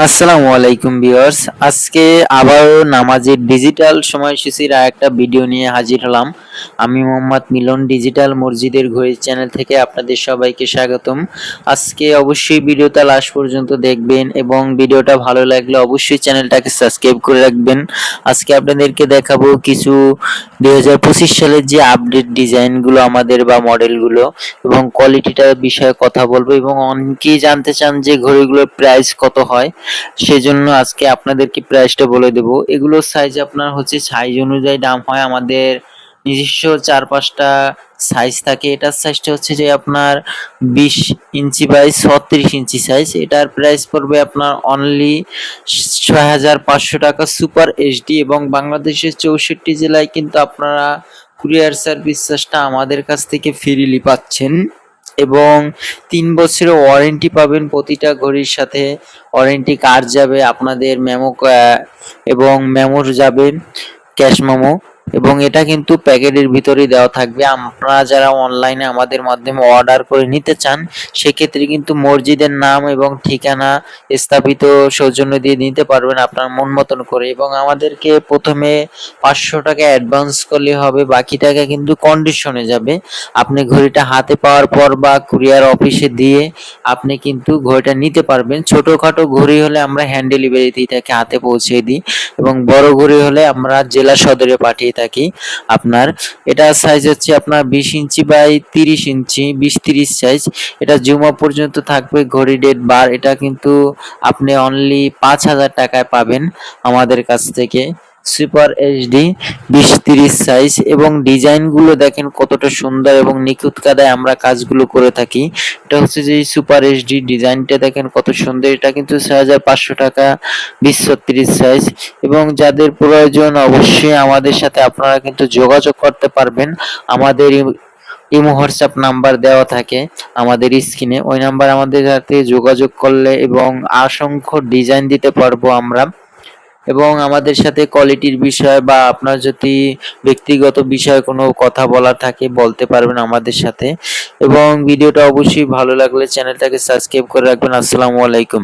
আসসালামু আলাইকুম ভিউয়ার্স। আজকে আবারও নামাজের ডিজিটাল সময়সূচির আরেকটা ভিডিও নিয়ে হাজির হলাম। আমি মোহাম্মদ মিলন ডিজিটাল মসজিদের ঘড়ি চ্যানেল থেকে আপনাদের সবাইকে স্বাগতম। আজকে অবশ্যই ভিডিওটা লাস্ট পর্যন্ত দেখবেন এবং ভিডিওটা ভালো লাগলে অবশ্যই চ্যানেলটাকে সাবস্ক্রাইব করে রাখবেন। আজকে আপনাদেরকে দেখাবো কিছু 2025 সালের যে আপডেট ডিজাইনগুলো আমাদের বা মডেলগুলো এবং কোয়ালিটিটার বিষয়ে কথা বলবো এবং অনেকেই জানতে চান যে ঘড়িগুলোর প্রাইস কত হয়। সেজন্য আজকে আপনাদেরকে প্রাইসটা বলে দেব। এগুলোর সাইজ আপনার হচ্ছে সাইজ অনুযায়ী দাম হয়। আমাদের নিজস্ব 4-5টা সাইজ থাকে। এটার সাইজটা হচ্ছে যে আপনার 20 ইঞ্চি বাই 36 ইঞ্চি সাইজ। এটার প্রাইস পড়বে আপনার অনলি ৬,৫০০ টাকা সুপার এইচডি এবং বাংলাদেশের ৬৪ জেলায় কিন্তু আপনারা কুরিয়ার সার্ভিস চার্জটা আমাদের কাছ থেকে ফ্রিলি পাচ্ছেন এবং ৩ বছরের ওয়ারেন্টি পাবেন। প্রতিটা ঘড়ির সাথে ওয়ারেন্টি কার্ড যাবে, আপনাদের মেমো এবং মেমোর যাবে, ক্যাশ মেমো, এবং এটা কিন্তু প্যাকেটের ভিতরেই দেওয়া থাকবে। আপনারা যারা অনলাইনে আমাদের মাধ্যমে অর্ডার করে নিতে চান সেক্ষেত্রে কিন্তু মসজিদের নাম এবং ঠিকানা স্থাপিত সৌজন্য দিয়ে নিতে পারবেন আপনার মন মতন করে এবং আমাদেরকে প্রথমে ৫০০ টাকা অ্যাডভান্স করলে হবে, বাকি টাকা কিন্তু কন্ডিশনে যাবে। আপনি ঘড়িটা হাতে পাওয়ার পর বা কুরিয়ার অফিসে দিয়ে আপনি কিন্তু ঘড়িটা নিতে পারবেন। ছোটখাটো ঘড়ি হলে আমরা হ্যান্ড ডেলিভারি দিয়ে থাকি, হাতে পৌঁছে দিই, এবং বড় ঘড়ি হলে আমরা জেলা সদরে পাঠিয়ে থাকি। আপনার এটা সাইজ হচ্ছে আপনার 20 ইঞ্চি বাই 30 ইঞ্চি, 20-30 সাইজ। এটা জুমা পর্যন্ত থাকবে। ঘড়ি ডেট বার এটা কিন্তু আপনি অনলি 5,000 টাকায় পাবেন আমাদের কাছ থেকে। সুপার এইচডি 20-30 সাইজ এবং ডিজাইনগুলো দেখেন কতটা সুন্দর এবং নিখুঁত কায়দায় আমরা কাজগুলো করে থাকি। এটা হচ্ছে যে সুপার এইচডি ডিজাইনটা দেখেন কত সুন্দর। এটা কিন্তু 6,500 টাকা 20-36 সাইজ এবং যাদের প্রয়োজন অবশ্যই আমাদের সাথে আপনারা কিন্তু যোগাযোগ করতে পারবেন। আমাদের ইমো হোয়াটসঅ্যাপ নাম্বার দেওয়া থাকে আমাদের স্ক্রিনে, ওই নাম্বার আমাদের সাথে যোগাযোগ করলে এবং অসংখ্য ডিজাইন দিতে পারবো আমরা। এবং আমাদের সাথে কোয়ালিটির বিষয় বা আপনার যদি ব্যক্তিগত বিষয়ে কোনো কথা বলার থাকে বলতে পারবেন আমাদের সাথে। এবং ভিডিওটা অবশ্যই ভালো লাগলে চ্যানেলটাকে সাবস্ক্রাইব করে রাখবেন। আসসালামু আলাইকুম।